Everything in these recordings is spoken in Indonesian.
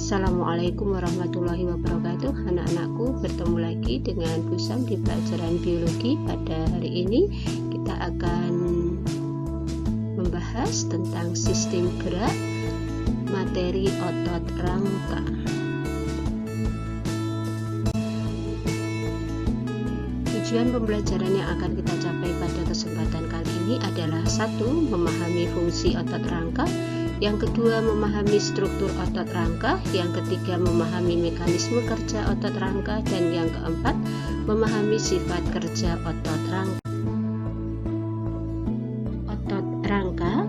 Assalamualaikum warahmatullahi wabarakatuh. Anak-anakku, bertemu lagi dengan Bu Sam di pelajaran biologi. Pada hari ini kita akan membahas tentang sistem gerak materi otot rangka. Tujuan pembelajaran yang akan kita capai pada kesempatan kali ini adalah: 1. Memahami fungsi otot rangka. Yang kedua, memahami struktur otot rangka. Yang ketiga, memahami mekanisme kerja otot rangka. Dan yang keempat, memahami sifat kerja otot rangka. Otot rangka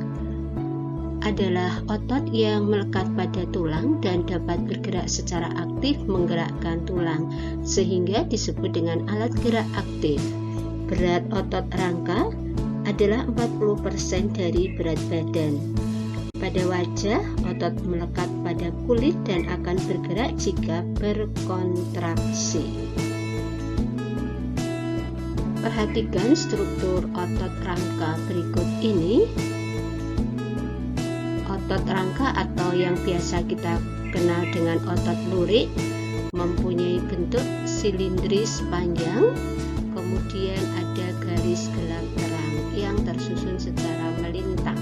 adalah otot yang melekat pada tulang dan dapat bergerak secara aktif menggerakkan tulang, sehingga disebut dengan alat gerak aktif. Berat otot rangka adalah 40% dari berat badan. Pada wajah, otot melekat pada kulit dan akan bergerak jika berkontraksi. Perhatikan struktur otot rangka berikut ini. Otot rangka atau yang biasa kita kenal dengan otot lurik mempunyai bentuk silindris panjang, kemudian ada garis gelap terang yang tersusun secara melintang.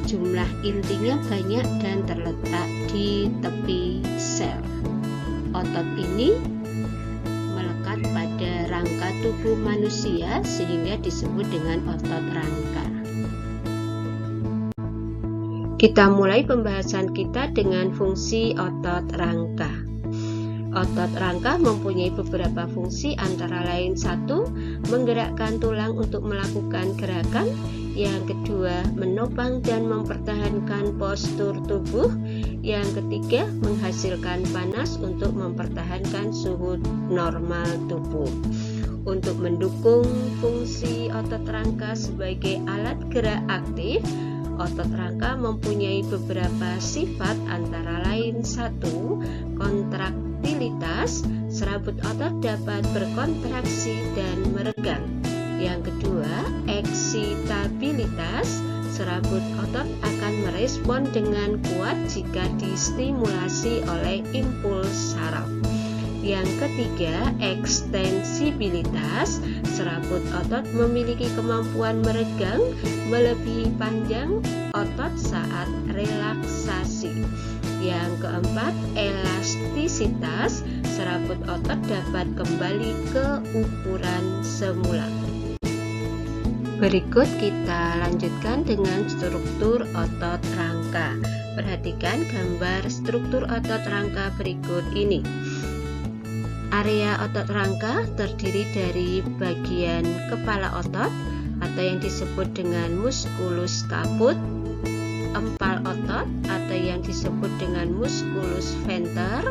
Jumlah intinya banyak dan terletak di tepi sel. Otot ini melekat pada rangka tubuh manusia sehingga disebut dengan otot rangka. Kita mulai pembahasan kita dengan fungsi otot rangka. Otot rangka mempunyai beberapa fungsi, antara lain: 1. Menggerakkan tulang untuk melakukan gerakan. Yang kedua, menopang dan mempertahankan postur tubuh. Yang ketiga, menghasilkan panas untuk mempertahankan suhu normal tubuh. Untuk mendukung fungsi otot rangka sebagai alat gerak aktif, otot rangka mempunyai beberapa sifat, antara lain: 1. Kontraktilitas, serabut otot dapat berkontraksi dan meregang. Yang kedua, eksitabilitas, serabut otot akan merespon dengan kuat jika distimulasi oleh impuls saraf. Yang ketiga, ekstensibilitas, serabut otot memiliki kemampuan meregang melebihi panjang otot saat relaksasi. Yang keempat, elastisitas, serabut otot dapat kembali ke ukuran semula. Berikut kita lanjutkan dengan struktur otot rangka. Perhatikan gambar struktur otot rangka berikut ini. Area otot rangka terdiri dari bagian kepala otot atau yang disebut dengan musculus caput, empal otot atau yang disebut dengan musculus venter,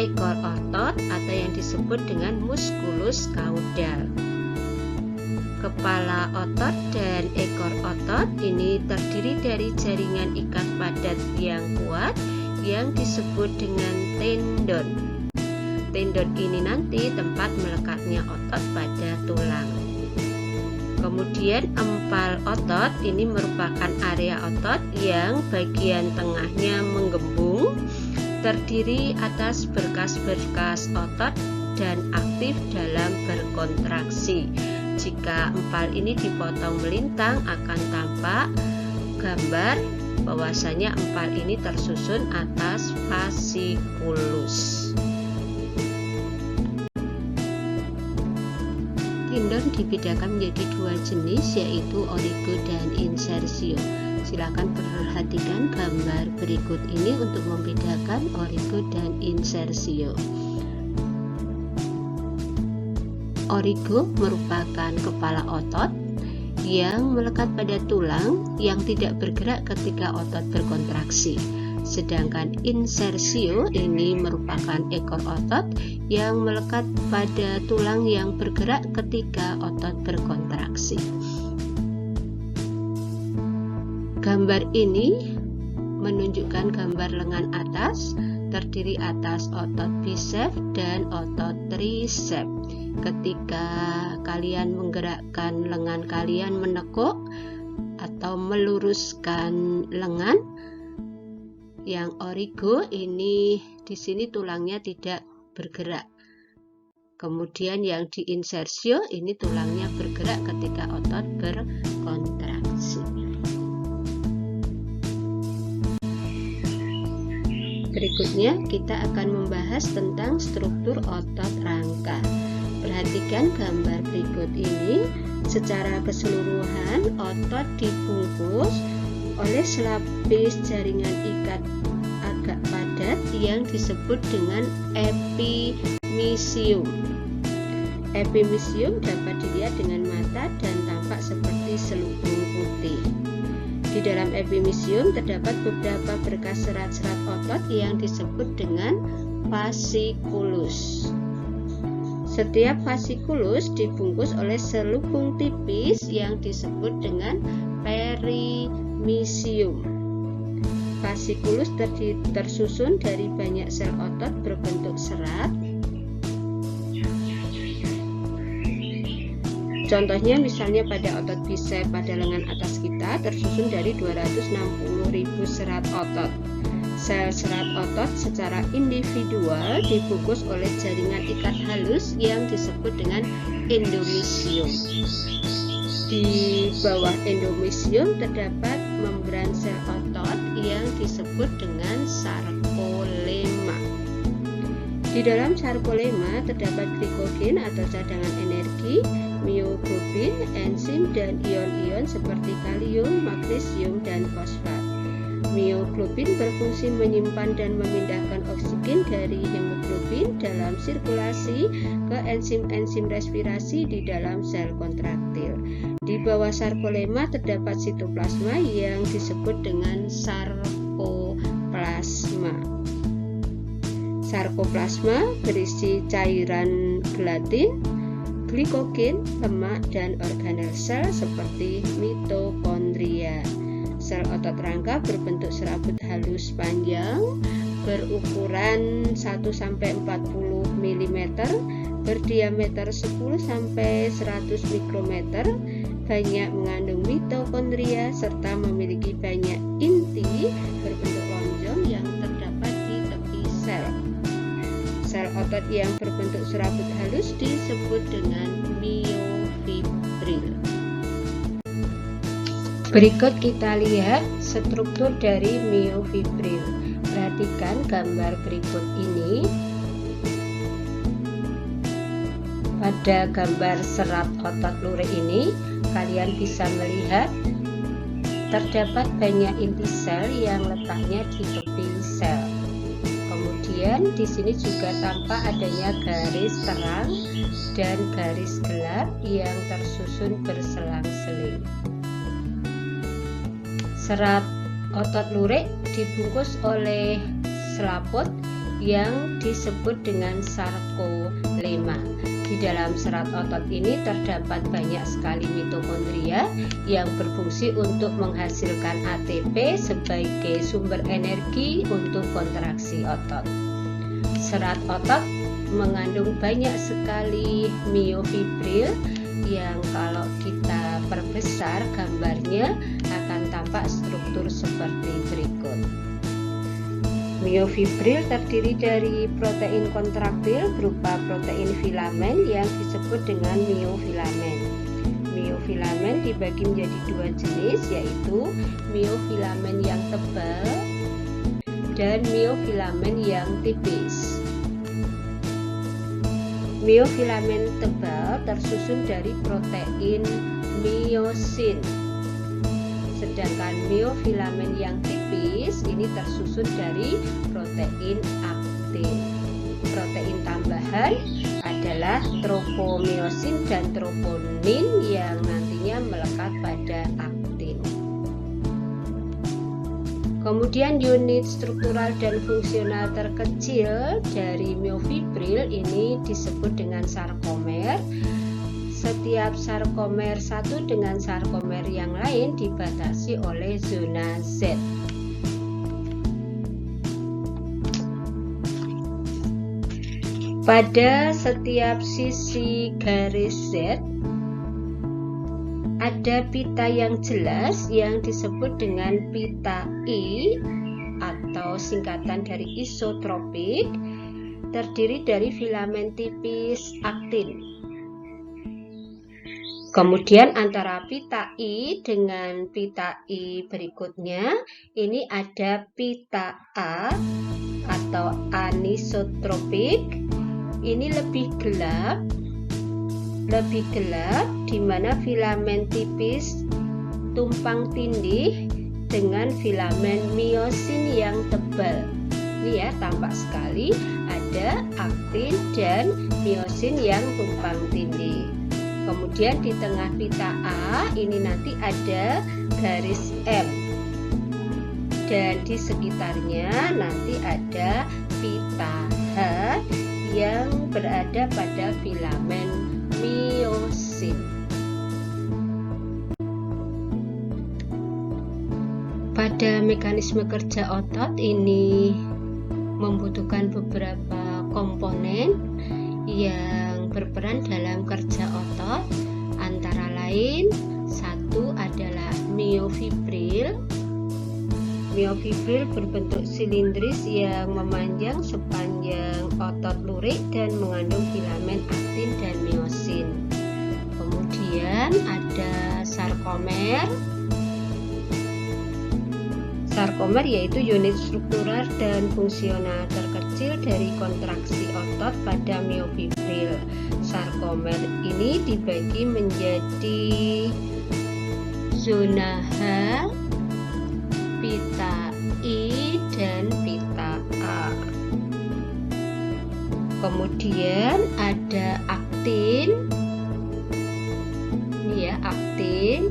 ekor otot atau yang disebut dengan musculus caudal. Kepala otot dan ekor otot ini terdiri dari jaringan ikat padat yang kuat yang disebut dengan tendon. Tendon ini nanti tempat melekatnya otot pada tulang. Kemudian empal otot ini merupakan area otot yang bagian tengahnya menggembung, terdiri atas berkas-berkas otot dan aktif dalam berkontraksi. Jika empal ini dipotong melintang, akan tampak gambar bahwasanya empal ini tersusun atas fasciculus. Tendon dibedakan menjadi dua jenis, yaitu origo dan insersio. Silakan perhatikan gambar berikut ini untuk membedakan origo dan insersio. Origo merupakan kepala otot yang melekat pada tulang yang tidak bergerak ketika otot berkontraksi. Sedangkan insersio ini merupakan ekor otot yang melekat pada tulang yang bergerak ketika otot berkontraksi. Gambar ini menunjukkan gambar lengan atas, terdiri atas otot biceps dan otot triceps. Ketika kalian menggerakkan lengan kalian menekuk atau meluruskan lengan, Yang origo ini di sini tulangnya tidak bergerak. Kemudian yang diinsersio ini tulangnya bergerak ketika otot berkontraksi. Berikutnya kita akan membahas tentang struktur otot rangka. Perhatikan gambar berikut ini. Secara keseluruhan otot dibungkus oleh selapis jaringan ikat agak padat yang disebut dengan epimysium. Epimysium dapat dilihat dengan mata dan tampak seperti selubung putih. Di dalam epimysium terdapat beberapa berkas serat-serat otot yang disebut dengan fasciculus. Setiap fasciculus dibungkus oleh selubung tipis yang disebut dengan perimysium. Fasciculus tersusun dari banyak sel otot berbentuk serat. Contohnya misalnya pada otot bisep pada lengan atas kita tersusun dari 260.000 serat otot. Sel serat otot secara individual dibungkus oleh jaringan ikat halus yang disebut dengan endomysium. Di bawah endomysium terdapat membran sel otot yang disebut dengan sarkolema. Di dalam sarkolema terdapat glikogen atau cadangan energi, mioglobin, enzim, dan ion-ion seperti kalium, magnesium, dan fosfat. Mioglobin berfungsi menyimpan dan memindahkan oksigen dari hemoglobin dalam sirkulasi ke enzim-enzim respirasi di dalam sel kontraktil. Di bawah sarkolema terdapat sitoplasma yang disebut dengan sarkoplasma. Sarkoplasma berisi cairan gelatin, glikogen, lemak, dan organel sel seperti mitokondria. Sel otot rangka berbentuk serabut halus panjang berukuran 1-40 mm, berdiameter 10-100 mikrometer, banyak mengandung mitokondria serta memiliki banyak inti berbentuk lonjong yang terdapat di tepi sel. Sel otot yang berbentuk serabut halus disebut dengan miofibril. Berikut kita lihat struktur dari miofibril. Perhatikan gambar berikut ini. Pada gambar serat otot lurik ini, kalian bisa melihat terdapat banyak inti sel yang letaknya di tepi sel. Kemudian di sini juga tampak adanya garis terang dan garis gelap yang tersusun berselang-seling. Serat otot lurik dibungkus oleh selaput yang disebut dengan sarkolema. Di dalam serat otot ini terdapat banyak sekali mitokondria yang berfungsi untuk menghasilkan ATP sebagai sumber energi untuk kontraksi otot. Serat otot mengandung banyak sekali miofibril yang kalau kita perbesar gambarnya akan tampak struktur seperti berikut. Miofibril terdiri dari protein kontraktil berupa protein filamen yang disebut dengan miofilamen. Miofilamen dibagi menjadi dua jenis, yaitu miofilamen yang tebal dan miofilamen yang tipis. Miofilamen tebal tersusun dari protein miosin, sedangkan miofilamen yang tipis ini tersusun dari protein aktin. Protein tambahan adalah tropomyosin dan troponin yang nantinya melekat pada aktin. Kemudian unit struktural dan fungsional terkecil dari miofibril ini disebut dengan sarkomer. Setiap sarkomer satu dengan sarkomer yang lain dibatasi oleh zona Z. Pada setiap sisi garis Z ada pita yang jelas yang disebut dengan pita I atau singkatan dari isotropik, terdiri dari filamen tipis aktin. Kemudian antara pita I dengan pita I berikutnya, ini ada pita A atau anisotropik. Ini lebih gelap, di mana filamen tipis tumpang tindih dengan filamen miosin yang tebal. Ini ya, tampak sekali ada aktin dan miosin yang tumpang tindih. Kemudian di tengah pita A ini nanti ada garis M, dan di sekitarnya nanti ada pita H yang berada pada filamen miosin. Pada mekanisme kerja otot ini membutuhkan beberapa komponen yang berperan dalam kerja otot, antara lain satu adalah miofibril. Miofibril berbentuk silindris yang memanjang sepanjang otot lurik dan mengandung filamen aktin dan miosin. Kemudian ada sarkomer. Sarkomer yaitu unit struktural dan fungsional terkecil dari kontraksi otot pada miofibril. Sarkomer ini dibagi menjadi zona H, pita I, dan pita A. Kemudian ada aktin. Ini ya, aktin.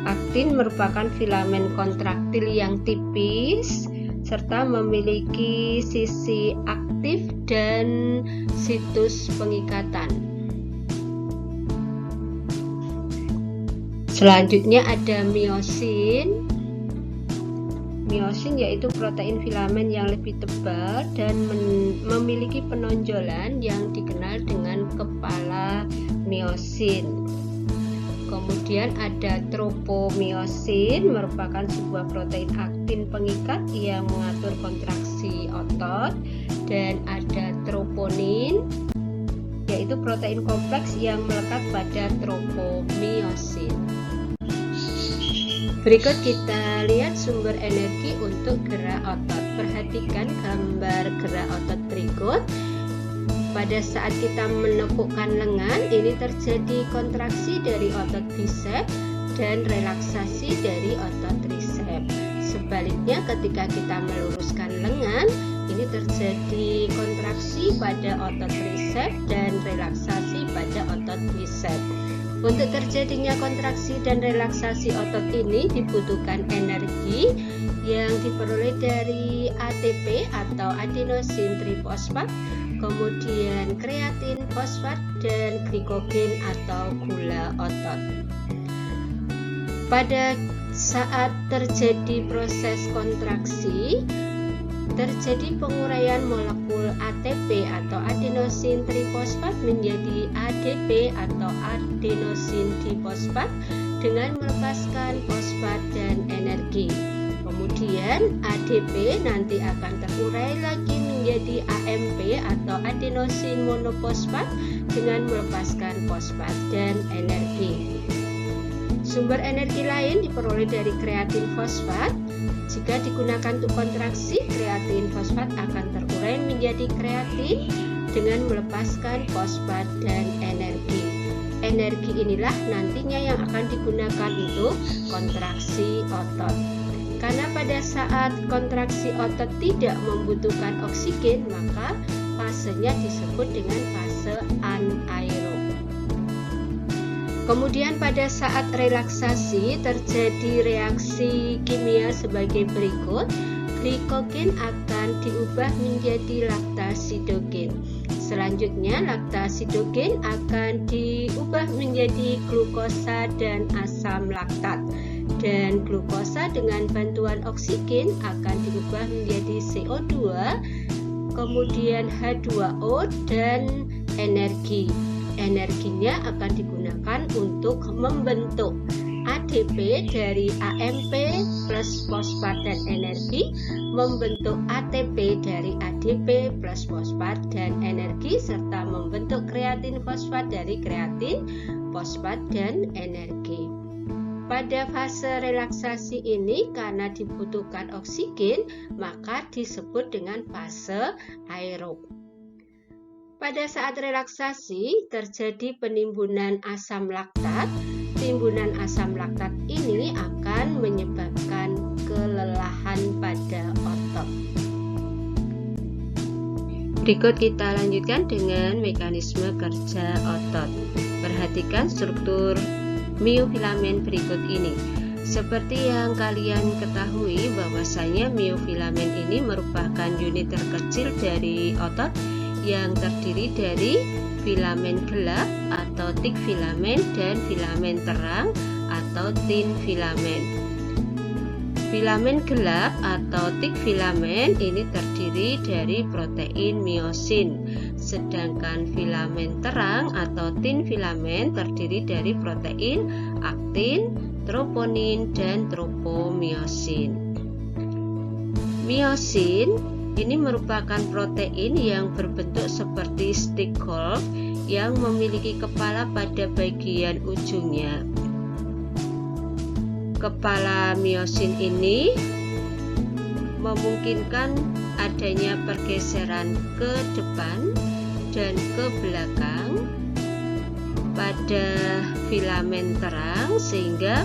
Aktin merupakan filamen kontraktil yang tipis serta memiliki sisi aktif dan situs pengikatan. Selanjutnya ada miosin. Miosin yaitu protein filamen yang lebih tebal dan memiliki penonjolan yang dikenal dengan kepala miosin. Kemudian ada tropomiosin, merupakan sebuah protein aktin pengikat yang mengatur kontraksi otot. Dan ada troponin, yaitu protein kompleks yang melekat pada tropomiosin. Berikut kita lihat sumber energi untuk gerak otot. Perhatikan gambar gerak otot berikut. Pada saat kita menepukkan lengan, ini terjadi kontraksi dari otot bisep dan relaksasi dari otot trisep. Sebaliknya, ketika kita meluruskan lengan, ini terjadi kontraksi pada otot trisep dan relaksasi pada otot bisep. Untuk terjadinya kontraksi dan relaksasi otot ini dibutuhkan energi yang diperoleh dari ATP atau adenosin trifosfat, kemudian kreatin fosfat, dan glikogen atau gula otot. Pada saat terjadi proses kontraksi, terjadi penguraian molekul ATP atau adenosin trifosfat menjadi ADP atau adenosin difosfat dengan melepaskan fosfat dan energi. Kemudian ADP nanti akan terurai lagi menjadi AMP atau adenosin monofosfat dengan melepaskan fosfat dan energi. Sumber energi lain diperoleh dari kreatin fosfat. Jika digunakan untuk kontraksi, kreatin fosfat akan terurai menjadi kreatin dengan melepaskan fosfat dan energi. Energi inilah nantinya yang akan digunakan untuk kontraksi otot. Karena pada saat kontraksi otot tidak membutuhkan oksigen, maka fasenya disebut dengan fase anaerob. Kemudian pada saat relaksasi terjadi reaksi kimia sebagai berikut. Glikogen akan diubah menjadi laktasidogen. Selanjutnya laktasidogen akan diubah menjadi glukosa dan asam laktat. Dan glukosa dengan bantuan oksigen akan diubah menjadi CO2, kemudian H2O dan energi. Energinya akan digunakan untuk membentuk ADP dari AMP plus fosfat dan energi membentuk ATP dari ADP plus fosfat dan energi serta membentuk kreatin fosfat dari kreatin fosfat dan energi. Pada fase relaksasi ini karena dibutuhkan oksigen maka disebut dengan fase aerob. Pada saat relaksasi terjadi penimbunan asam laktat. Timbunan asam laktat ini akan menyebabkan kelelahan pada otot. Berikut kita lanjutkan dengan mekanisme kerja otot. Perhatikan struktur miofilamen berikut ini. Seperti yang kalian ketahui bahwasanya miofilamen ini merupakan unit terkecil dari otot yang terdiri dari filamen gelap atau thick filamen dan filamen terang atau thin filamen. Filamen gelap atau thick filamen ini terdiri dari protein miosin, sedangkan filamen terang atau thin filamen terdiri dari protein aktin, troponin, dan tropomiosin. Miosin ini merupakan protein yang berbentuk seperti stick golf yang memiliki kepala pada bagian ujungnya. Kepala miosin ini memungkinkan adanya pergeseran ke depan dan ke belakang pada filamen terang sehingga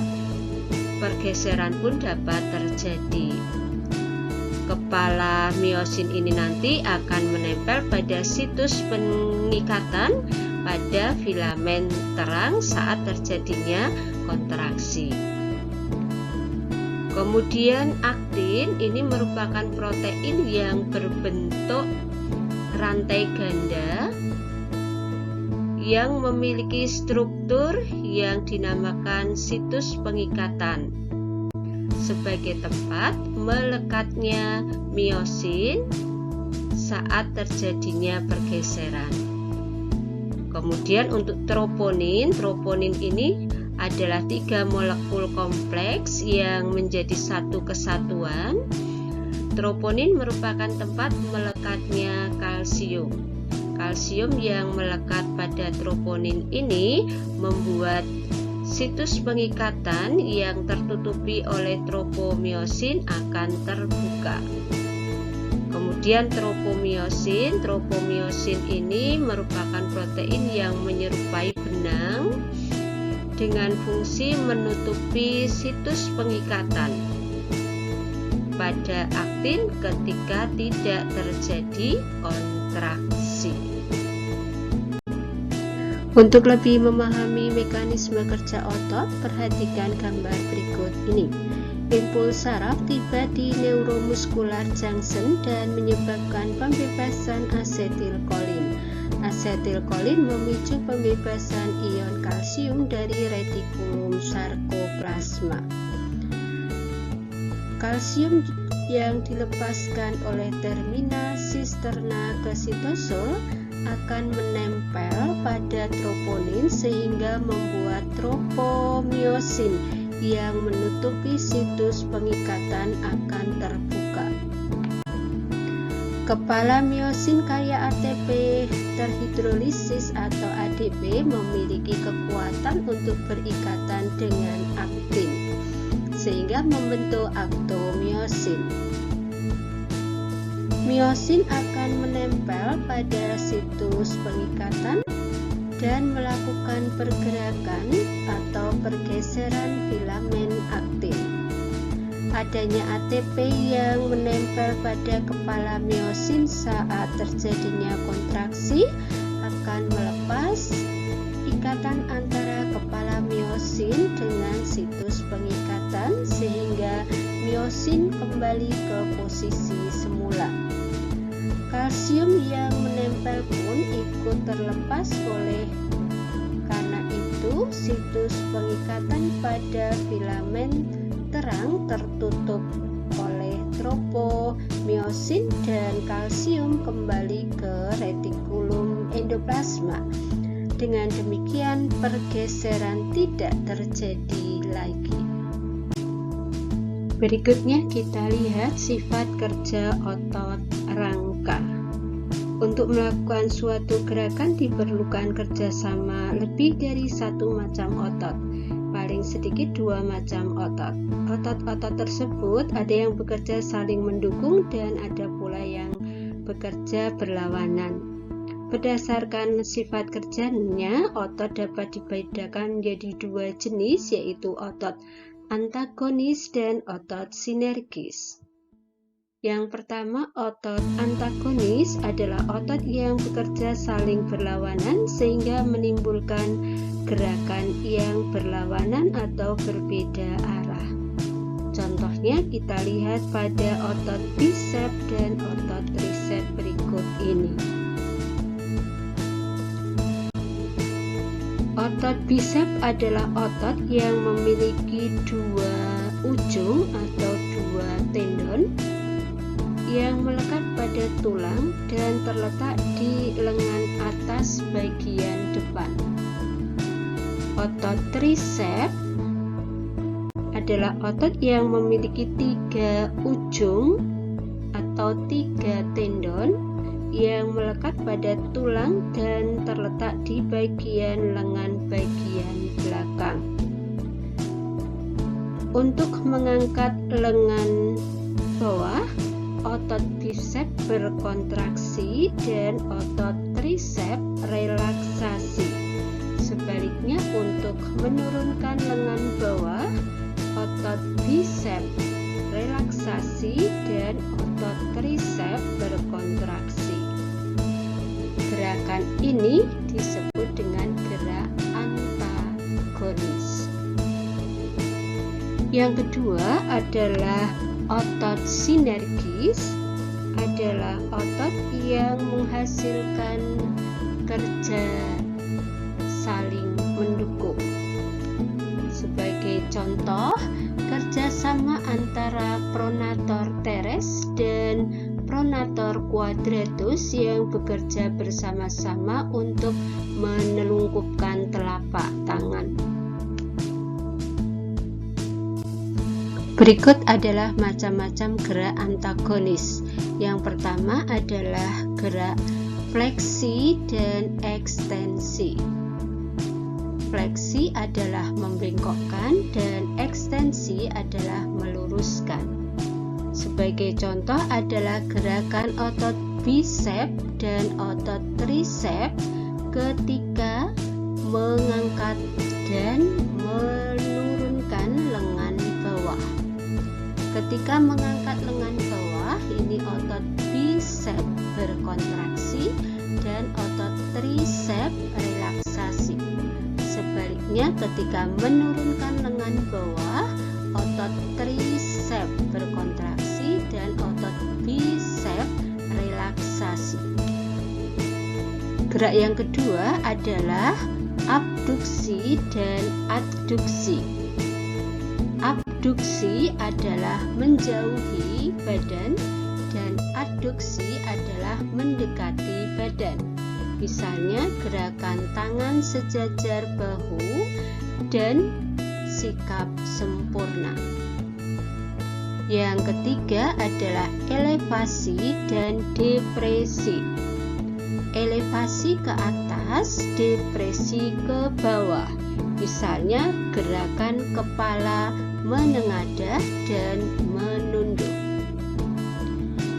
pergeseran pun dapat terjadi. Kepala miosin ini nanti akan menempel pada situs pengikatan pada filamen terang saat terjadinya kontraksi. Kemudian aktin ini merupakan protein yang berbentuk rantai ganda yang memiliki struktur yang dinamakan situs pengikatan sebagai tempat melekatnya miosin saat terjadinya pergeseran. Kemudian untuk troponin ini adalah 3 molekul kompleks yang menjadi satu kesatuan. Troponin merupakan tempat melekatnya kalsium. Kalsium yang melekat pada troponin ini membuat situs pengikatan yang tertutupi oleh tropomiosin akan terbuka. Kemudian tropomiosin ini merupakan protein yang menyerupai benang dengan fungsi menutupi situs pengikatan pada aktin ketika tidak terjadi kontraksi. Untuk lebih memahami mekanisme kerja otot, perhatikan gambar berikut ini. Impuls saraf tiba di neuromuskular junction dan menyebabkan pembebasan asetilkolin. Asetilkolin memicu pembebasan ion kalsium dari retikulum sarkoplasma. Kalsium yang dilepaskan oleh terminal sisterna ke sitosol akan menempel pada troponin sehingga membuat tropomiosin yang menutupi situs pengikatan akan terbuka. Kepala miosin kaya ATP terhidrolisis atau ADP memiliki kekuatan untuk berikatan dengan aktin sehingga membentuk aktomiosin. Miosin akan menempel pada situs pengikatan dan melakukan pergerakan atau pergeseran filamen aktin. Adanya ATP yang menempel pada kepala miosin saat terjadinya kontraksi akan melepas ikatan antara kepala miosin dengan situs pengikatan sehingga miosin kembali ke posisi semula. Kalsium yang menempel pun ikut terlepas karena itu situs pengikatan pada filamen terang tertutup oleh tropomiosin dan kalsium kembali ke retikulum endoplasma. Dengan demikian pergeseran tidak terjadi lagi. Berikutnya kita lihat sifat kerja otot rangka. Untuk melakukan suatu gerakan diperlukan kerjasama lebih dari satu macam otot, paling sedikit 2 macam otot. Otot-otot tersebut ada yang bekerja saling mendukung dan ada pula yang bekerja berlawanan. Berdasarkan sifat kerjanya, otot dapat dibedakan menjadi 2 jenis, yaitu otot antagonis dan otot sinergis. Yang pertama, otot antagonis adalah otot yang bekerja saling berlawanan sehingga menimbulkan gerakan yang berlawanan atau berbeda arah. Contohnya kita lihat pada otot bicep dan otot tricep berikut ini. Otot bicep adalah otot yang memiliki 2 ujung atau 2 tendon yang melekat pada tulang dan terletak di lengan atas bagian depan. Otot tricep adalah otot yang memiliki 3 ujung atau 3 tendon yang melekat pada tulang dan terletak di bagian lengan bagian belakang. Untuk mengangkat lengan bawah, otot bicep berkontraksi dan otot tricep relaksasi. Sebaliknya, untuk menurunkan lengan bawah, otot bicep relaksasi dan otot tricep berkontraksi. Gerakan ini disebut dengan gerak antagonis. Yang kedua adalah otot sinergis, adalah otot yang menghasilkan kerja saling mendukung. Sebagai contoh, kerjasama antara pronator teres dan pronator quadratus yang bekerja bersama-sama untuk menelungkupkan telapak tangan. Berikut adalah macam-macam gerak antagonis. Yang pertama adalah gerak fleksi dan ekstensi. Fleksi adalah membengkokkan dan ekstensi adalah meluruskan. Sebagai contoh adalah gerakan otot bicep dan otot tricep ketika mengangkat dan menurunkan lengan bawah. Ketika mengangkat lengan bawah, ini otot bicep berkontraksi dan otot tricep relaksasi. Sebaliknya, ketika menurunkan lengan bawah, otot tricep berkontraksi dan otot bicep relaksasi. Gerak yang kedua adalah abduksi dan adduksi. Abduksi adalah menjauhi badan dan adduksi adalah mendekati badan. Misalnya gerakan tangan sejajar bahu dan sikap sempurna. Yang ketiga adalah elevasi dan depresi. Elevasi ke atas, depresi ke bawah. Misalnya gerakan kepala menengadah dan menunduk.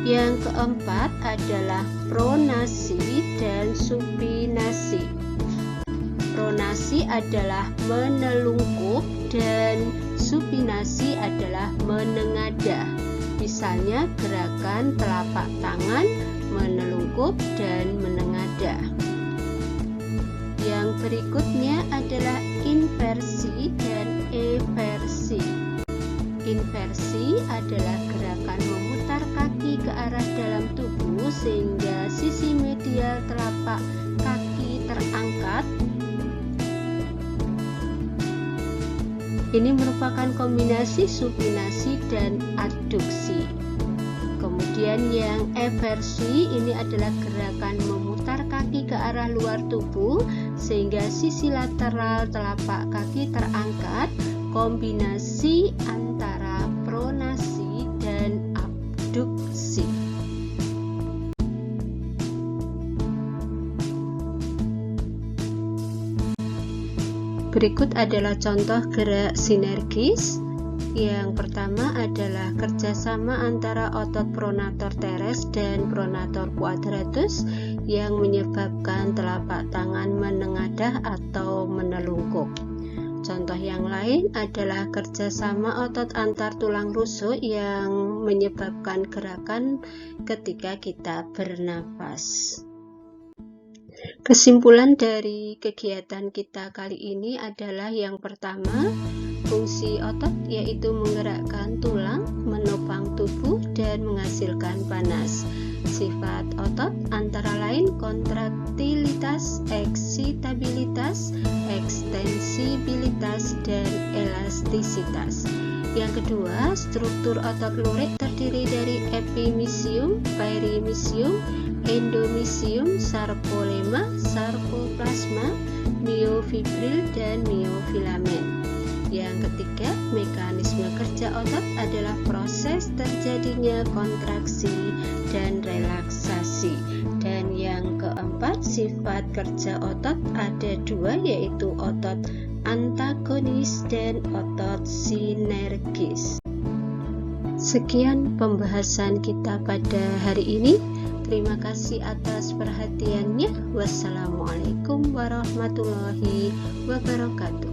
Yang keempat adalah pronasi dan supinasi. Pronasi adalah menelungkup dan supinasi adalah menengadah. Misalnya gerakan telapak tangan menelungkup dan menengadah. Yang berikutnya adalah inversi dan eversi. Inversi adalah gerakan memutar kaki ke arah dalam tubuh sehingga sisi medial telapak kaki terangkat. Ini merupakan kombinasi supinasi dan adduksi. Kemudian yang eversi ini adalah gerakan memutar kaki ke arah luar tubuh sehingga sisi lateral telapak kaki terangkat kombinasi antara pronasi dan abduksi. Berikut adalah contoh gerak sinergis. Yang pertama adalah kerjasama antara otot pronator teres dan pronator quadratus yang menyebabkan telapak tangan menengadah atau menelungkup. Contoh yang lain adalah kerjasama otot antar tulang rusuk yang menyebabkan gerakan ketika kita bernafas. Kesimpulan dari kegiatan kita kali ini adalah yang pertama, fungsi otot yaitu menggerakkan tulang, menopang tubuh, dan menghasilkan panas. Sifat otot antara lain kontraktilitas, eksitabilitas, ekstensibilitas, dan elastisitas. Yang kedua, struktur otot lurik terdiri dari epimysium, perimysium, endomysium, sarcolemma, sarcoplasma, myofibril, dan myofilamen. Yang ketiga, mekanisme kerja otot adalah proses terjadinya kontraksi dan relaksasi. Dan yang keempat, sifat kerja otot ada dua, yaitu otot antagonis dan otot sinergis. Sekian pembahasan kita pada hari ini. Terima kasih atas perhatiannya. Wassalamualaikum warahmatullahi wabarakatuh.